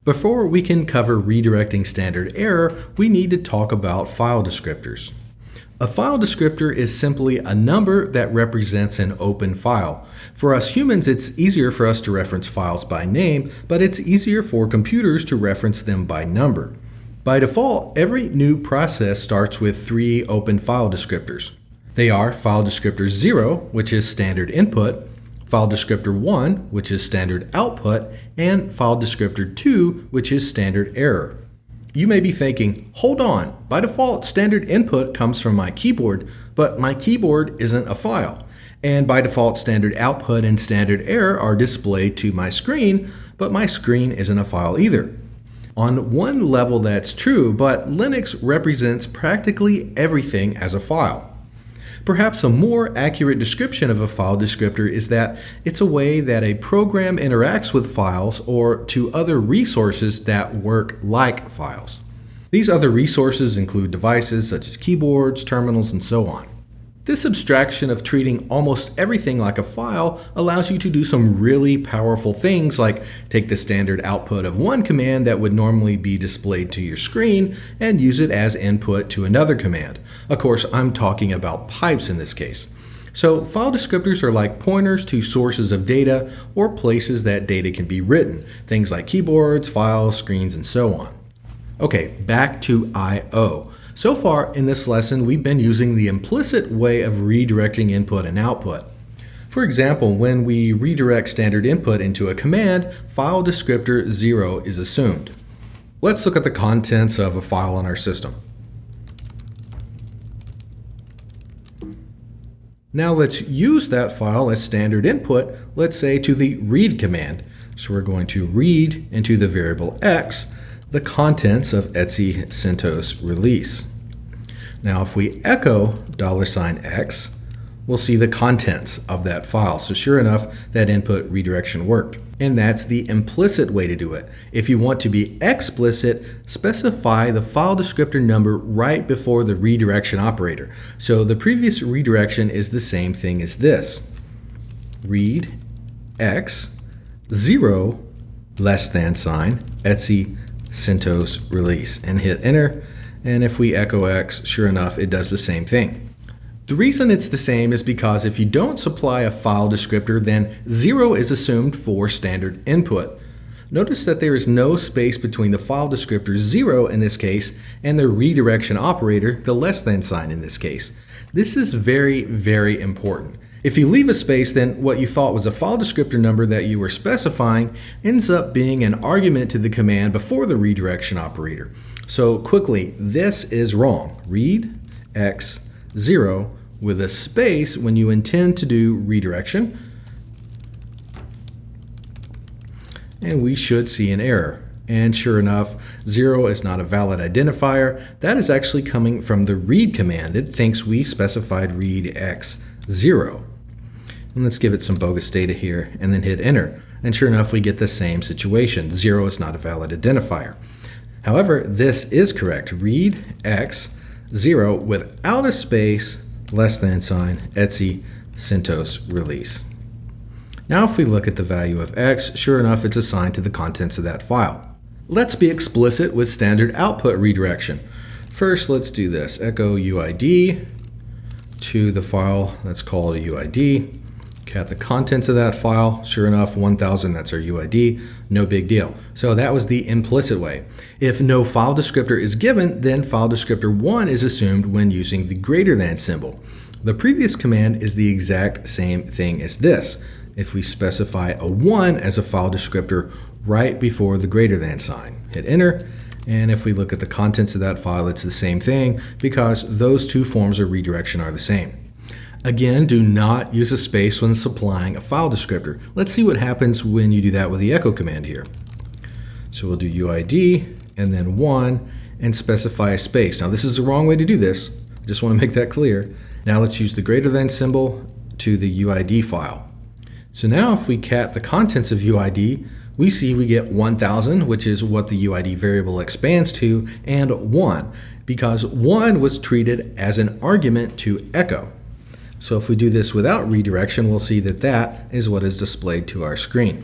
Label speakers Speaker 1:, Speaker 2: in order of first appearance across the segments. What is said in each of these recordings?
Speaker 1: Before we can cover redirecting standard error, we need to talk about file descriptors. A file descriptor is simply a number that represents an open file. For us humans, it's easier for us to reference files by name, but it's easier for computers to reference them by number. By default, every new process starts with 3 open file descriptors. They are file descriptor 0, which is standard input, file descriptor 1, which is standard output, and file descriptor 2, which is standard error. You may be thinking, hold on, by default standard input comes from my keyboard, but my keyboard isn't a file. And by default standard output and standard error are displayed to my screen, but my screen isn't a file either. On one level that's true, but Linux represents practically everything as a file. Perhaps a more accurate description of a file descriptor is that it's a way that a program interacts with files or to other resources that work like files. These other resources include devices such as keyboards, terminals, and so on. This abstraction of treating almost everything like a file allows you to do some really powerful things like take the standard output of one command that would normally be displayed to your screen and use it as input to another command. Of course, I'm talking about pipes in this case. So file descriptors are like pointers to sources of data or places that data can be written, things like keyboards, files, screens, and so on. Okay, back to I/O. So far in this lesson, we've been using the implicit way of redirecting input and output. For example, when we redirect standard input into a command, file descriptor 0 is assumed. Let's look at the contents of a file on our system. Now let's use that file as standard input, let's say to the read command. So we're going to read into the variable x the contents of etc CentOS release. Now if we echo $x, we'll see the contents of that file. So sure enough, that input redirection worked. And that's the implicit way to do it. If you want to be explicit, specify the file descriptor number right before the redirection operator. So the previous redirection is the same thing as this. Read x 0 <, etc CentOS release, and hit enter, and if we echo x, sure enough, it does the same thing. The reason it's the same is because if you don't supply a file descriptor, then 0 is assumed for standard input. Notice that there is no space between the file descriptor 0 in this case and the redirection operator, the < sign in this case. This is very, very important. If you leave a space, then what you thought was a file descriptor number that you were specifying ends up being an argument to the command before the redirection operator. So quickly, this is wrong. Read x 0 with a space when you intend to do redirection. And we should see an error. And sure enough, 0 is not a valid identifier. That is actually coming from the read command. It thinks we specified read x 0. And let's give it some bogus data here and then hit enter. And sure enough, we get the same situation. 0 is not a valid identifier. However, this is correct. Read x 0 without a space, <, sign, etc CentOS release. Now if we look at the value of x, sure enough, it's assigned to the contents of that file. Let's be explicit with standard output redirection. First, let's do this. Echo UID to the file that's called a UID. Cat the contents of that file. Sure enough, 1000, that's our UID. No big deal. So that was the implicit way. If no file descriptor is given, then file descriptor 1 is assumed when using the < symbol. The previous command is the exact same thing as this. If we specify a 1 as a file descriptor right before the < sign, hit enter. And if we look at the contents of that file, it's the same thing because those two forms of redirection are the same. Again, do not use a space when supplying a file descriptor. Let's see what happens when you do that with the echo command here. So we'll do UID and then 1 and specify a space. Now this is the wrong way to do this. I just want to make that clear. Now let's use the < symbol to the UID file. So now if we cat the contents of UID, we see we get 1000, which is what the UID variable expands to, and 1, because 1 was treated as an argument to echo. So if we do this without redirection, we'll see that that is what is displayed to our screen.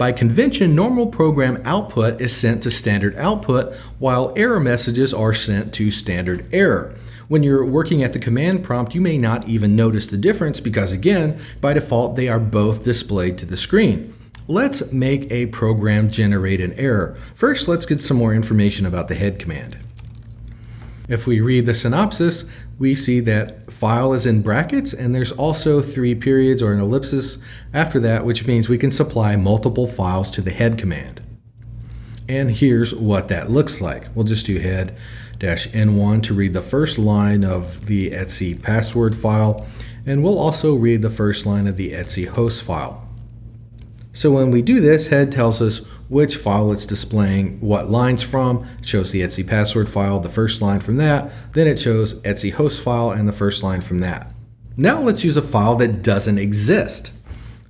Speaker 1: By convention, normal program output is sent to standard output, while error messages are sent to standard error. When you're working at the command prompt, you may not even notice the difference because, again, by default, they are both displayed to the screen. Let's make a program generate an error. First, let's get some more information about the head command. If we read the synopsis, we see that file is in brackets, and there's also 3 periods or an ellipsis after that, which means we can supply multiple files to the head command. And here's what that looks like. We'll just do head-n1 to read the first line of the etc password file, and we'll also read the first line of the etc host file. So when we do this, head tells us which file it's displaying what lines from. It shows the etc password file, the first line from that, then it shows etc host file and the first line from that. Now let's use a file that doesn't exist.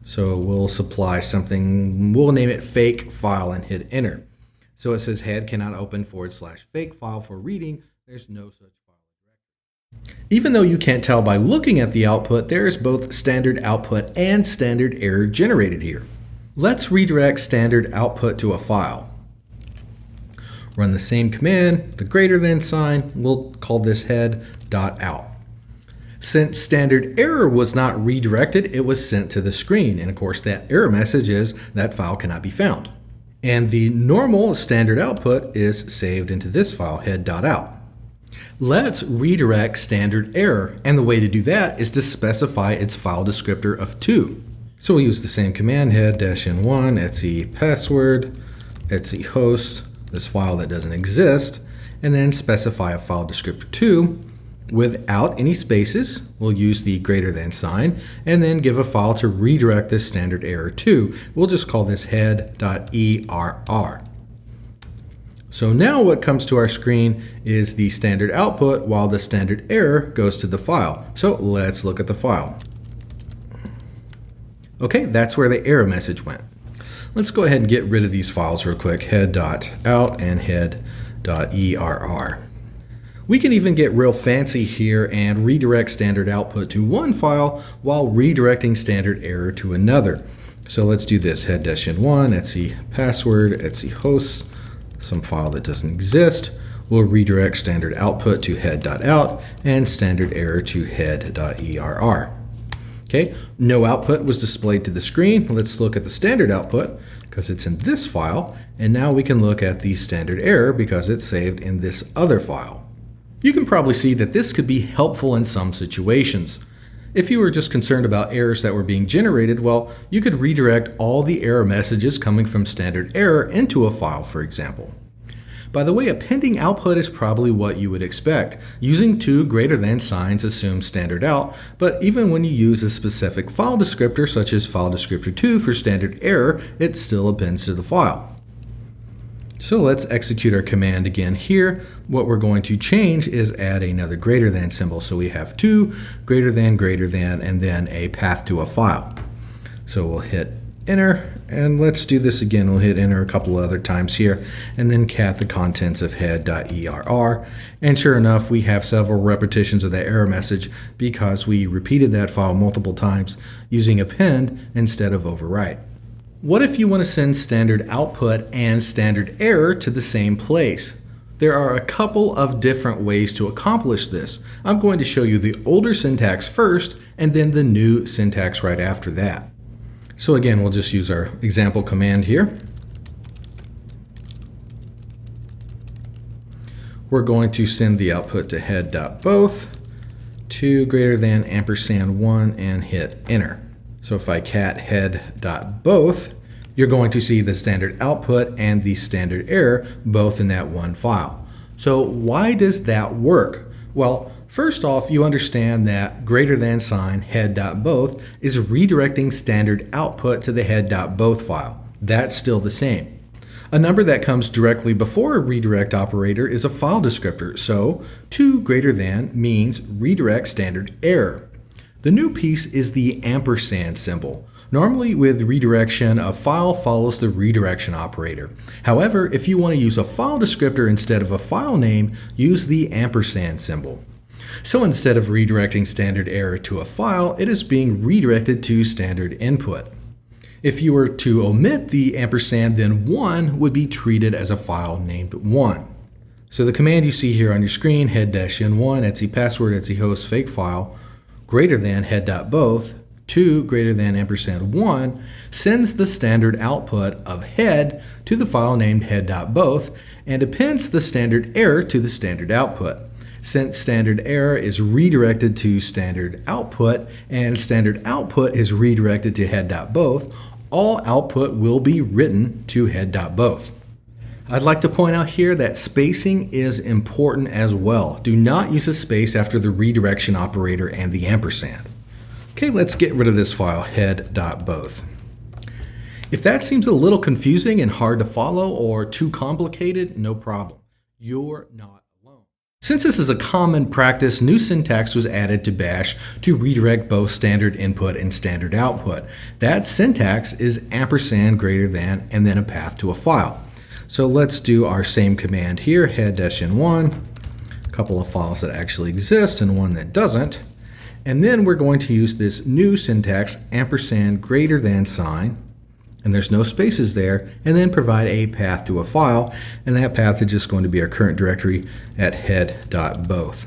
Speaker 1: So we'll supply something, we'll name it fake file and hit enter. So it says head cannot open /fake file for reading. There's no such file. Even though you can't tell by looking at the output, there is both standard output and standard error generated here. Let's redirect standard output to a file. Run the same command, the greater than sign, we'll call this head.out. Since standard error was not redirected, it was sent to the screen, and of course that error message is that file cannot be found. And the normal standard output is saved into this file, head.out. Let's redirect standard error, and the way to do that is to specify its file descriptor of 2. So we'll use the same command, head-n1, etc password, etc host, this file that doesn't exist, and then specify a file descriptor 2 without any spaces. We'll use the greater than sign, and then give a file to redirect this standard error to. We'll just call this head.err. So now what comes to our screen is the standard output, while the standard error goes to the file. So let's look at the file. Okay, that's where the error message went. Let's go ahead and get rid of these files real quick, head.out and head.err. We can even get real fancy here and redirect standard output to one file while redirecting standard error to another. So let's do this, head-n1, etc password, etc hosts, some file that doesn't exist. We'll redirect standard output to head.out and standard error to head.err. Okay, no output was displayed to the screen. Let's look at the standard output because it's in this file, and now we can look at the standard error because it's saved in this other file. You can probably see that this could be helpful in some situations. If you were just concerned about errors that were being generated, well, you could redirect all the error messages coming from standard error into a file, for example. By the way, a pending output is probably what you would expect. Using 2 greater than signs assumes standard out, but even when you use a specific file descriptor, such as file descriptor 2 for standard error, it still appends to the file. So let's execute our command again here. What we're going to change is add another greater than symbol. So we have 2 greater than, and then a path to a file. So we'll hit enter, and let's do this again. We'll hit enter a couple of other times here, and then cat the contents of head.err. And sure enough, we have several repetitions of that error message because we repeated that file multiple times using append instead of overwrite. What if you want to send standard output and standard error to the same place? There are a couple of different ways to accomplish this. I'm going to show you the older syntax first, and then the new syntax right after that. So again, we'll just use our example command here. We're going to send the output to head.both, 2 greater than &1, and hit enter. So if I cat head.both, you're going to see the standard output and the standard error both in that one file. So why does that work? Well, first off, you understand that greater than sign head.both is redirecting standard output to the head.both file. That's still the same. A number that comes directly before a redirect operator is a file descriptor, so 2 greater than means redirect standard error. The new piece is the ampersand symbol. Normally with redirection, a file follows the redirection operator. However, if you want to use a file descriptor instead of a file name, use the ampersand symbol. So instead of redirecting standard error to a file, it is being redirected to standard input. If you were to omit the ampersand, then 1 would be treated as a file named 1. So the command you see here on your screen, head-n1, etc password, etc host fake file, greater than head.both, 2 greater than ampersand 1, sends the standard output of head to the file named head.both and appends the standard error to the standard output. Since standard error is redirected to standard output and standard output is redirected to head.both, all output will be written to head.both. I'd like to point out here that spacing is important as well. Do not use a space after the redirection operator and the ampersand. Okay, let's get rid of this file, head.both. If that seems a little confusing and hard to follow or too complicated, no problem. You're not alone. Since this is a common practice, new syntax was added to Bash to redirect both standard input and standard output. That syntax is ampersand greater than and then a path to a file. So let's do our same command here, head-n1, a couple of files that actually exist and one that doesn't. And then we're going to use this new syntax, ampersand greater than sign, and there's no spaces there, and then provide a path to a file, and that path is just going to be our current directory at head.both.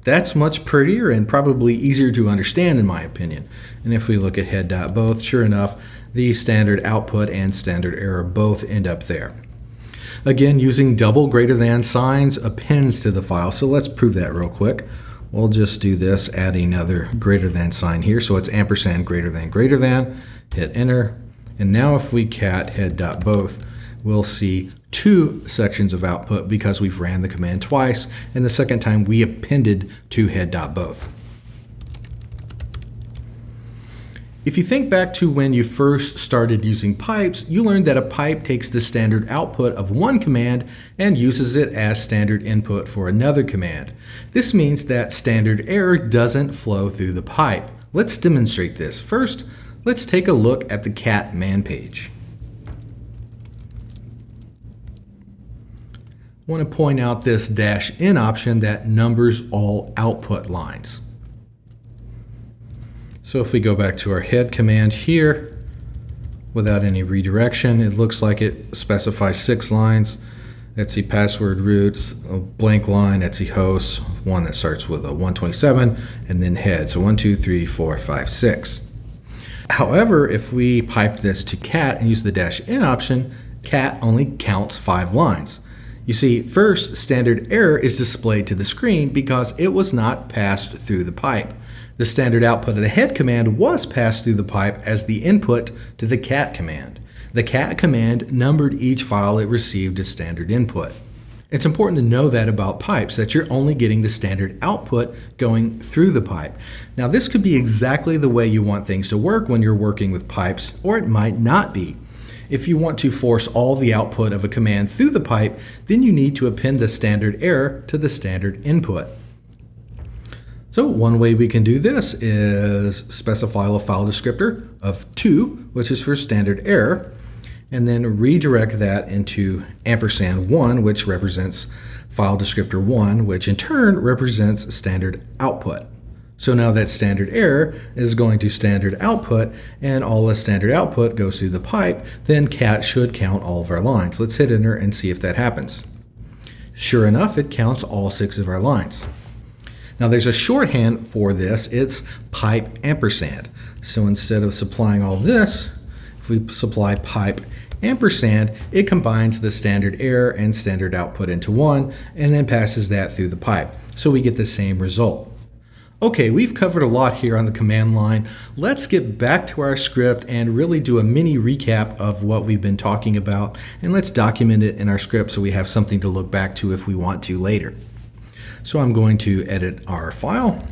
Speaker 1: That's much prettier and probably easier to understand in my opinion. And if we look at head.both, sure enough, the standard output and standard error both end up there. Again, using double greater than signs appends to the file, so let's prove that real quick. We'll just do this, add another greater than sign here, so it's ampersand greater than, hit enter, and now if we cat head.both, we'll see two sections of output because we've ran the command twice, and the second time we appended to head.both. If you think back to when you first started using pipes, you learned that a pipe takes the standard output of one command and uses it as standard input for another command. This means that standard error doesn't flow through the pipe. Let's demonstrate this. First, let's take a look at the cat man page. I want to point out this -n option that numbers all output lines. So if we go back to our head command here, without any redirection, it looks like it specifies 6 lines, etc password roots, a blank line, etc host, one that starts with a 127, and then head. So 1, 2, 3, 4, 5, 6. However, if we pipe this to cat and use the -n option, cat only counts 5 lines. You see, first, standard error is displayed to the screen because it was not passed through the pipe. The standard output of the head command was passed through the pipe as the input to the cat command. The cat command numbered each file it received as standard input. It's important to know that about pipes, that you're only getting the standard output going through the pipe. Now this could be exactly the way you want things to work when you're working with pipes, or it might not be. If you want to force all the output of a command through the pipe, then you need to append the standard error to the standard input. So one way we can do this is specify a file descriptor of 2, which is for standard error, and then redirect that into ampersand1, which represents file descriptor 1, which in turn represents standard output. So now that standard error is going to standard output, and all the standard output goes through the pipe, then cat should count all of our lines. Let's hit enter and see if that happens. Sure enough, it counts all 6 of our lines. Now there's a shorthand for this, it's pipe ampersand. So instead of supplying all this, if we supply pipe ampersand, it combines the standard error and standard output into one and then passes that through the pipe. So we get the same result. Okay, we've covered a lot here on the command line. Let's get back to our script and really do a mini recap of what we've been talking about, and let's document it in our script so we have something to look back to if we want to later. So I'm going to edit our file,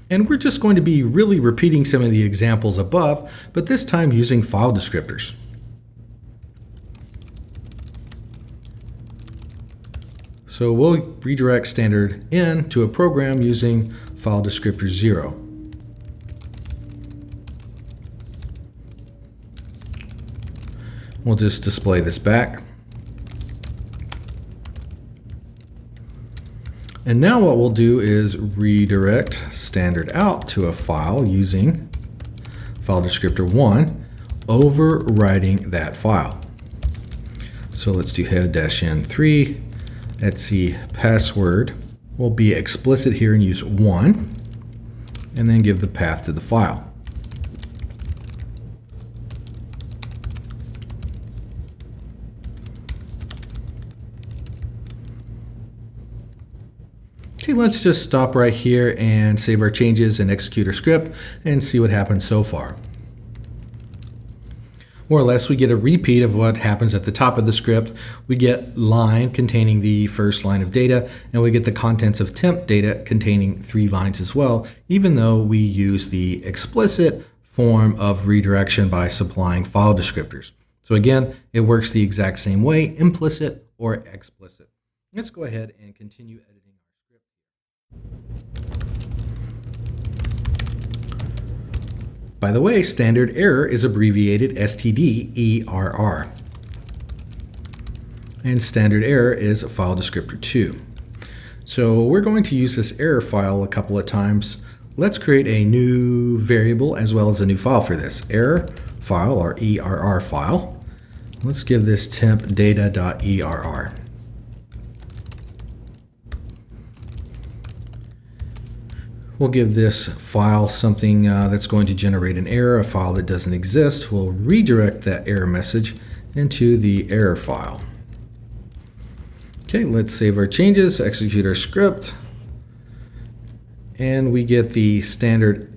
Speaker 1: and we're just going to be really repeating some of the examples above, but this time using file descriptors. So we'll redirect standard in to a program using file descriptor 0. We'll just display this back. And now what we'll do is redirect standard out to a file using file descriptor 1. overwriting that file. So let's do head-n3 etc password. We'll be explicit here and use 1, and then give the path to the file. Okay, let's just stop right here and save our changes and execute our script and see what happens so far. More or less, we get a repeat of what happens at the top of the script. We get line containing the first line of data, and we get the contents of temp data containing 3 lines as well, even though we use the explicit form of redirection by supplying file descriptors. So again, it works the exact same way, implicit or explicit. Let's go ahead and continue editing. By the way, standard error is abbreviated stderr. And standard error is file descriptor 2. So we're going to use this error file a couple of times. Let's create a new variable as well as a new file for this. Error file, or ERR file. Let's give this temp data.err. We'll give this file something that's going to generate an error, a file that doesn't exist. We'll redirect that error message into the error file. Okay, let's save our changes, execute our script, and we get the standard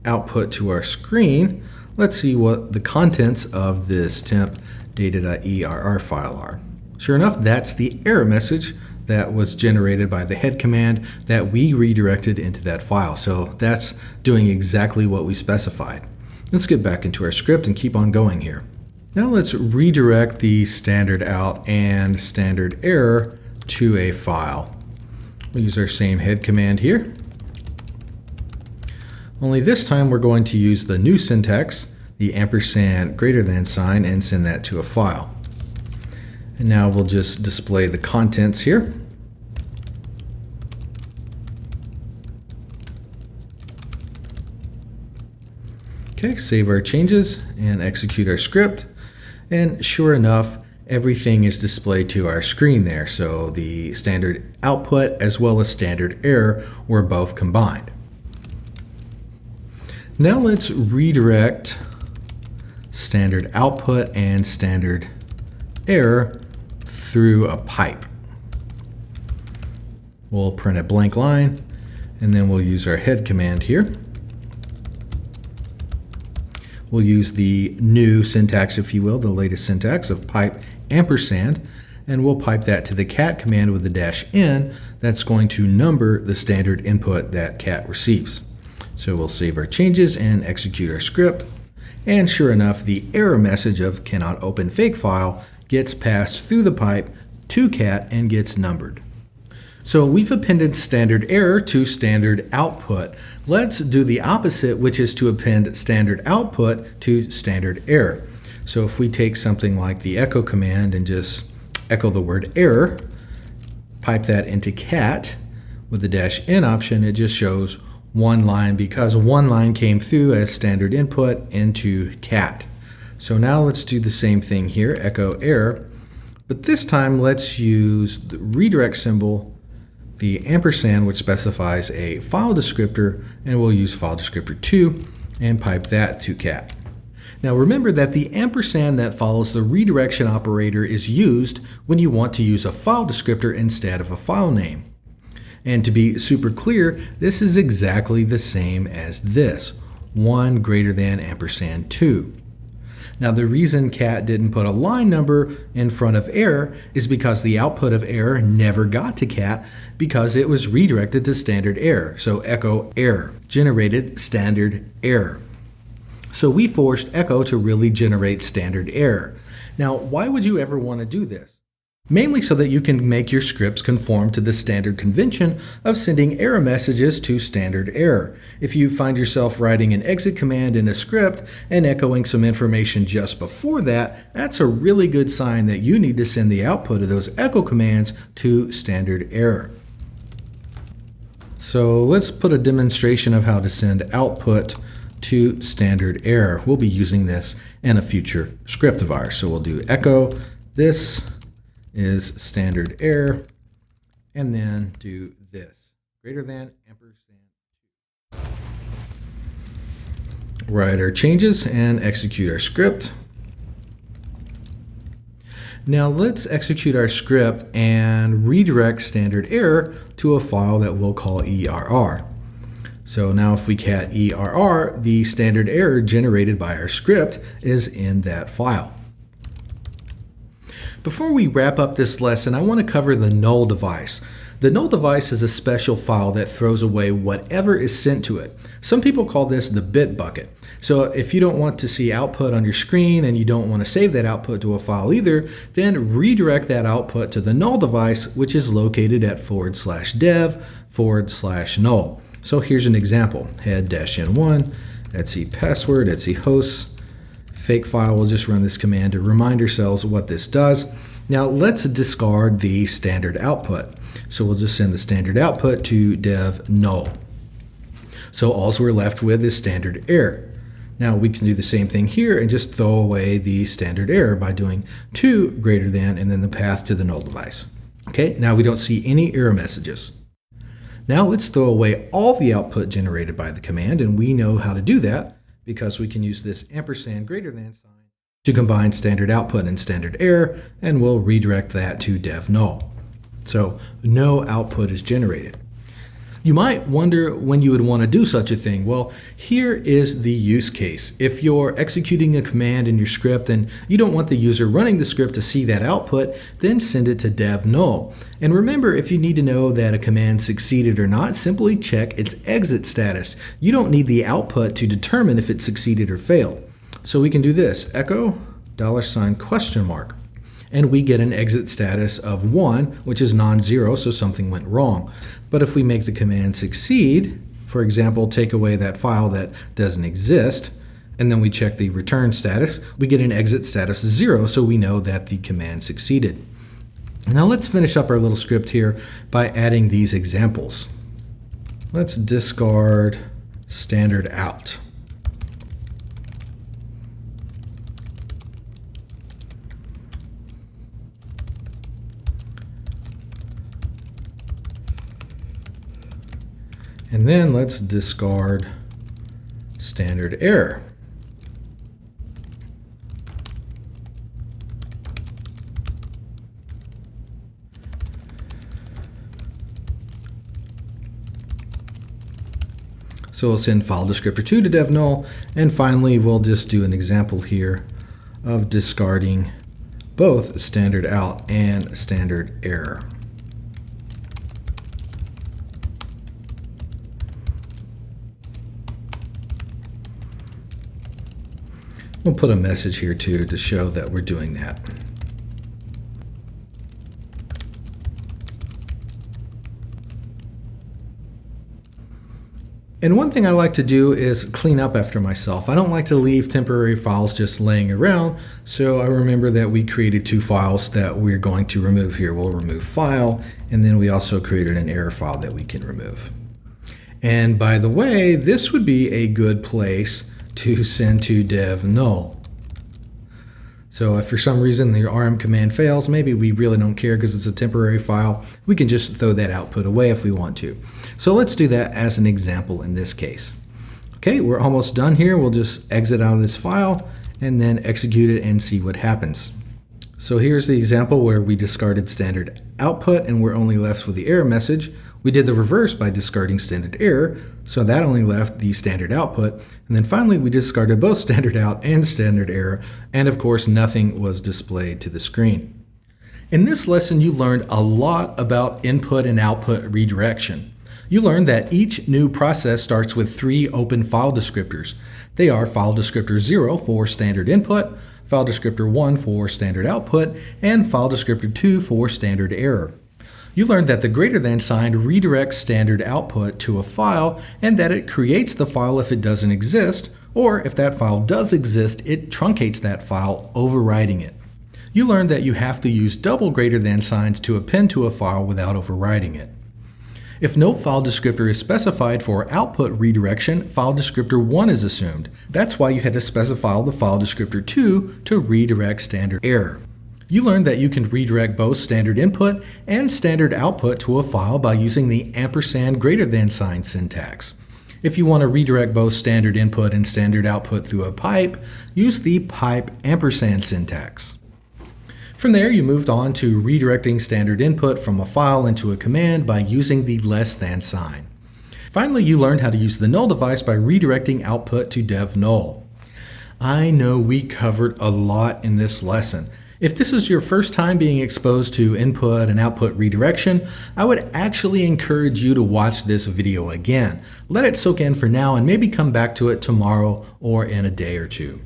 Speaker 1: output to our screen. Let's see what the contents of this temp data.err file are. Sure enough, that's the error message that was generated by the head command that we redirected into that file. So that's doing exactly what we specified. Let's get back into our script and keep on going here. Now let's redirect the standard out and standard error to a file. We'll use our same head command here. Only this time we're going to use the new syntax, the ampersand greater than sign, and send that to a file. And now we'll just display the contents here. Okay, save our changes and execute our script. And sure enough, everything is displayed to our screen there. So the standard output as well as standard error were both combined. Now let's redirect standard output and standard error through a pipe. We'll print a blank line, and then we'll use our head command here. We'll use the new syntax, if you will, the latest syntax of pipe ampersand, and we'll pipe that to the cat command with the -n. That's going to number the standard input that cat receives. So we'll save our changes and execute our script. And sure enough, the error message of cannot open fake file gets passed through the pipe to cat and gets numbered. So we've appended standard error to standard output. Let's do the opposite, which is to append standard output to standard error. So if we take something like the echo command and just echo the word error, pipe that into cat with the -n option, it just shows one line because one line came through as standard input into cat. So now let's do the same thing here, echo error, but this time let's use the redirect symbol, the ampersand, which specifies a file descriptor, and we'll use file descriptor 2 and pipe that to cat. Now remember that the ampersand that follows the redirection operator is used when you want to use a file descriptor instead of a file name. And to be super clear, this is exactly the same as this, 1 greater than ampersand 2. Now the reason cat didn't put a line number in front of error is because the output of error never got to cat because it was redirected to standard error. So echo error generated standard error. So we forced echo to really generate standard error. Now why would you ever want to do this? Mainly so that you can make your scripts conform to the standard convention of sending error messages to standard error. If you find yourself writing an exit command in a script and echoing some information just before that, that's a really good sign that you need to send the output of those echo commands to standard error. So let's put a demonstration of how to send output to standard error. We'll be using this and a future script of ours. So we'll do echo, this is standard error, and then do this, greater than ampersand. Write our changes and execute our script. Now let's execute our script and redirect standard error to a file that we'll call ERR. So now if we cat ERR, the standard error generated by our script is in that file. Before we wrap up this lesson, I want to cover the null device. The null device is a special file that throws away whatever is sent to it. Some people call this the bit bucket. So if you don't want to see output on your screen and you don't want to save that output to a file either, then redirect that output to the null device, which is located at /dev/null. So here's an example, head-n1, etc password, etc hosts, fake file. We'll just run this command to remind ourselves what this does. Now let's discard the standard output. So we'll just send the standard output to dev null. So all we're left with is standard error. Now we can do the same thing here and just throw away the standard error by doing to greater than and then the path to the null device. Okay, now we don't see any error messages. Now let's throw away all the output generated by the command, and we know how to do that because we can use this ampersand greater than sign to combine standard output and standard error, and we'll redirect that to dev null. So no output is generated. You might wonder when you would want to do such a thing. Well, here is the use case. If you're executing a command in your script and you don't want the user running the script to see that output, then send it to dev null. And remember, if you need to know that a command succeeded or not, simply check its exit status. You don't need the output to determine if it succeeded or failed. So we can do this, echo $?, and we get an exit status of 1, which is non-zero, so something went wrong. But if we make the command succeed, for example, take away that file that doesn't exist, and then we check the return status, we get an exit status 0, so we know that the command succeeded. Now let's finish up our little script here by adding these examples. Let's discard standard out. And then let's discard standard error. So we'll send file descriptor 2 to dev null, and finally we'll just do an example here of discarding both standard out and standard error. We'll put a message here too to show that we're doing that. And one thing I like to do is clean up after myself. I don't like to leave temporary files just laying around, so I remember that we created 2 files that we're going to remove here. We'll remove file, and then we also created an error file that we can remove. And by the way, this would be a good place to send to dev null. So if for some reason the rm command fails, maybe we really don't care because it's a temporary file, we can just throw that output away if we want to. So let's do that as an example in this case. Okay, we're almost done here. We'll just exit out of this file and then execute it and see what happens. So here's the example where we discarded standard output and we're only left with the error message. We did the reverse by discarding standard error, so that only left the standard output. And then finally, we discarded both standard out and standard error, and of course, nothing was displayed to the screen. In this lesson, you learned a lot about input and output redirection. You learned that each new process starts with 3 open file descriptors. They are file descriptor 0 for standard input, file descriptor 1 for standard output, and file descriptor 2 for standard error. You learned that the greater than sign redirects standard output to a file and that it creates the file if it doesn't exist, or if that file does exist, it truncates that file, overriding it. You learned that you have to use double greater than signs to append to a file without overriding it. If no file descriptor is specified for output redirection, file descriptor 1 is assumed. That's why you had to specify the file descriptor 2 to redirect standard error. You learned that you can redirect both standard input and standard output to a file by using the ampersand greater than sign syntax. If you want to redirect both standard input and standard output through a pipe, use the pipe ampersand syntax. From there, you moved on to redirecting standard input from a file into a command by using the less than sign. Finally, you learned how to use the null device by redirecting output to dev null. I know we covered a lot in this lesson. If this is your first time being exposed to input and output redirection, I would actually encourage you to watch this video again. Let it soak in for now and maybe come back to it tomorrow or in a day or two.